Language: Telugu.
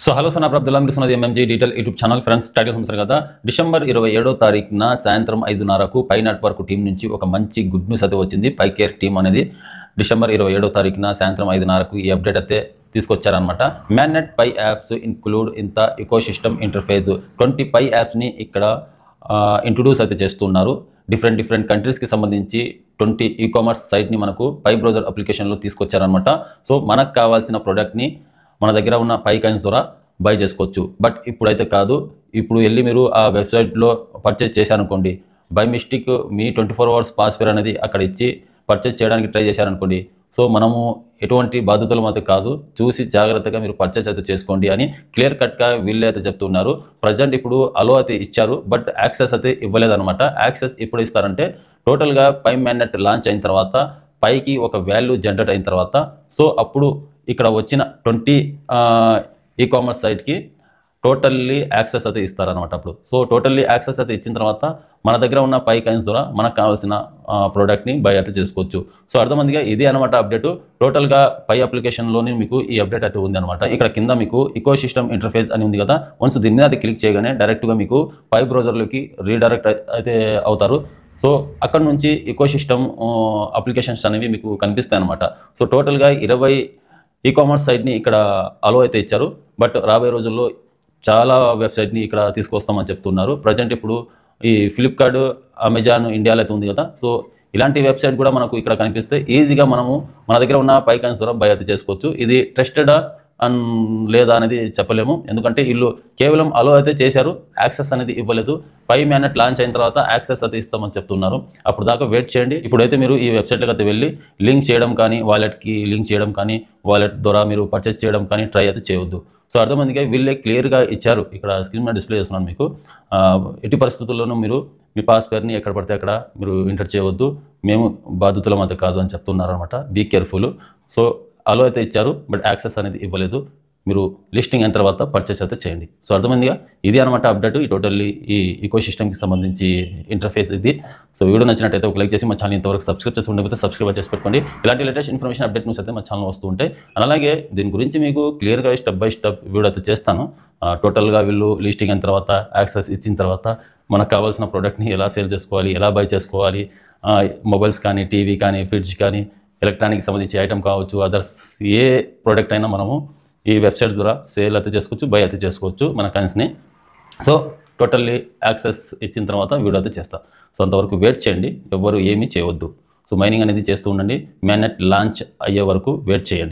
సో హలో సన్ అబ్దుల్లా మీరు సున్నది MMG detail YouTube channel friends title సంవత్సరం కదా డిసెంబర్ 27వ తారీఖున సాయంత్రం 5:30కు పై నెట్వర్క్ టీం నుంచి ఒక మంచి గుడ్ న్యూస్ అయితే వచ్చింది. పై కేర్ టీం అనేది డిసెంబర్ 27వ తారీఖున సాయంత్రం 5:30కు ఈ అప్డేట్ అయితే తీసుకొచ్చారనమాట. మ్యాన్నెట్ పై యాప్స్ ఇన్క్లూడ్ ఇంత ఇకోసిస్టమ్ ఇంటర్ఫేస్ 20 పై యాప్స్ని ఇక్కడ ఇంట్రొడ్యూస్ అయితే చేస్తున్నారు. డిఫరెంట్ కంట్రీస్కి సంబంధించి 20 ఈకామర్స్ సైట్ని మనకు పై బ్రౌజర్ అప్లికేషన్లో తీసుకొచ్చారనమాట. సో మనకు కావాల్సిన ప్రోడక్ట్ని మన దగ్గర ఉన్న పై కాయిన్స్ ద్వారా బై చేసుకోవచ్చు. బట్ ఇప్పుడైతే కాదు. ఇప్పుడు వెళ్ళి మీరు ఆ వెబ్సైట్లో పర్చేజ్ చేశారనుకోండి, by mistake me 24 hours password అనేది అక్కడ ఇచ్చి పర్చేజ్ చేయడానికి ట్రై చేశారనుకోండి, సో మనము ఎటువంటి బాధ్యతలు అయితే కాదు, చూసి జాగ్రత్తగా మీరు పర్చేజ్ అయితే చేసుకోండి అని క్లియర్ కట్గా వీళ్ళే అయితే చెప్తున్నారు. ప్రజెంట్ ఇప్పుడు అలో అయితే ఇచ్చారు, బట్ యాక్సెస్ అయితే ఇవ్వలేదన్నమాట. యాక్సెస్ ఎప్పుడు ఇస్తారంటే టోటల్గా పై మ్యాన్నెట్ లాంచ్ అయిన తర్వాత, పైకి ఒక వాల్యూ జనరేట్ అయిన తర్వాత, సో అప్పుడు ఇక్కడ వచ్చిన 20 ఈకామర్స్ సైట్కి టోటల్లీ యాక్సెస్ అయితే ఇస్తారనమాట. అప్పుడు సో టోటల్లీ యాక్సెస్ అయితే ఇచ్చిన తర్వాత మన దగ్గర ఉన్న పై కాయిన్స్ ద్వారా మనకు కావాల్సిన ప్రోడక్ట్ని బై అయితే చేసుకోవచ్చు. సో అర్థమందిగా ఇది అనమాట అప్డేట్. టోటల్గా పై అప్లికేషన్లోని మీకు ఈ అప్డేట్ అయితే ఉంది అనమాట. ఇక్కడ కింద మీకు ఇకోసిస్టమ్ ఇంటర్ఫేస్ అని ఉంది కదా, వన్స్ దీని మీద అది క్లిక్ చేయగానే డైరెక్ట్గా మీకు పై బ్రౌజర్లోకి రీడైరెక్ట్ అయితే అవుతారు. సో అక్కడ నుంచి ఇకోసిస్టమ్ అప్లికేషన్స్ అనేవి మీకు కనిపిస్తాయి అనమాట. సో టోటల్గా 20 ఈకామర్స్ సైట్ని ఇక్కడ అలో అయితే ఇచ్చారు. బట్ రాబోయే రోజుల్లో చాలా వెబ్సైట్ని ఇక్కడ తీసుకొస్తామని చెప్తున్నారు. ప్రజెంట్ ఇప్పుడు ఈ ఫ్లిప్కార్ట్, అమెజాన్ ఇండియాలో అయితే ఉంది కదా, సో ఇలాంటి వెబ్సైట్ కూడా మనకు ఇక్కడ కనిపిస్తే ఈజీగా మనము మన దగ్గర ఉన్న పై కాయిన్స్ ద్వారా బై అయితే చేసుకోవచ్చు. ఇది ట్రస్టెడా లేదా అనేది చెప్పలేము, ఎందుకంటే వీళ్ళు కేవలం అలో అయితే చేశారు, యాక్సెస్ అనేది ఇవ్వలేదు. పై మ్యాన్నెట్ లాంచ్ అయిన తర్వాత యాక్సెస్ అయితే ఇస్తామని చెప్తున్నారు. అప్పుడు దాకా వెయిట్ చేయండి. ఇప్పుడైతే మీరు ఈ వెబ్సైట్లోకి అయితే వెళ్ళి లింక్ చేయడం కానీ, వాలెట్కి లింక్ చేయడం కానీ, వాలెట్ ద్వారా మీరు పర్చేస్ చేయడం కానీ ట్రై అయితే చేయవద్దు. సో అర్థమందిగా వీళ్ళే క్లియర్గా ఇచ్చారు. ఇక్కడ స్క్రీన్ మీద డిస్ప్లే చేస్తున్నాను మీకు. ఎట్టి పరిస్థితుల్లోనూ మీరు మీ పాస్వర్డ్ని ఎక్కడ పడితే అక్కడ మీరు ఎంటర్ చేయవద్దు, మేము బాధితులం అయితే కాదు అని చెప్తున్నారు అనమాట. Be careful. సో అలో అయితే ఇచ్చారు, బట్ యాక్సెస్ అనేది ఇవ్వలేదు. మీరు లిస్టింగ్ అయిన తర్వాత పర్చేస్ అయితే చేయండి. సో అర్థమైందిగా, ఇది అనమాట అప్డేట్. ఈ టోటల్లీ ఈ ఈకోసిస్టమ్కి సంబంధించి ఇంటర్ఫేస్ ఇది. సో వీడియో నచ్చినట్టయితే ఒక లైక్ చేసి మా ఛానల్ ఇంతవరకు సబ్స్క్రైబ్ చేసి ఉండకపోతే సబ్స్క్రైబ్ చేసి పెట్టుకోండి. ఇలాంటి లేటెస్ట్ ఇన్ఫర్మేషన్ అప్డేట్ న్యూస్ అయితే మా ఛానల్ వస్తూ ఉంటాయి. అలాగే దీని గురించి మీకు క్లియర్గా స్టెప్ బై స్టెప్ వీడియో అయితే చేస్తాను. టోటల్గా వీళ్ళు లిస్టింగ్ అయిన తర్వాత, యాక్సెస్ ఇచ్చిన తర్వాత మనకు కావాల్సిన ప్రోడక్ట్ని ఎలా సేల్ చేసుకోవాలి, ఎలా బై చేసుకోవాలి, మొబైల్స్ కానీ, టీవీ కానీ, ఫ్రిడ్జ్ కానీ, ఎలక్ట్రానిక్ సంబంధించి ఐటమ్ కావచ్చు, అదర్స్ ఏ ప్రోడక్ట్ అయినా మనము ఈ వెబ్సైట్ ద్వారా సేల్ అయితే చేసుకోవచ్చు, బై అయితే చేసుకోవచ్చు మన కాయిన్స్ని. సో టోటల్లీ యాక్సెస్ ఇచ్చిన తర్వాత వీడియో అయితే చేస్తా. సో అంతవరకు వెయిట్ చేయండి, ఎవ్వరు ఏమీ చేయవద్దు. సో మైనింగ్ అనేది చేస్తూ ఉండండి. మ్యాన్నెట్ లాంచ్ అయ్యే వరకు వెయిట్ చేయండి.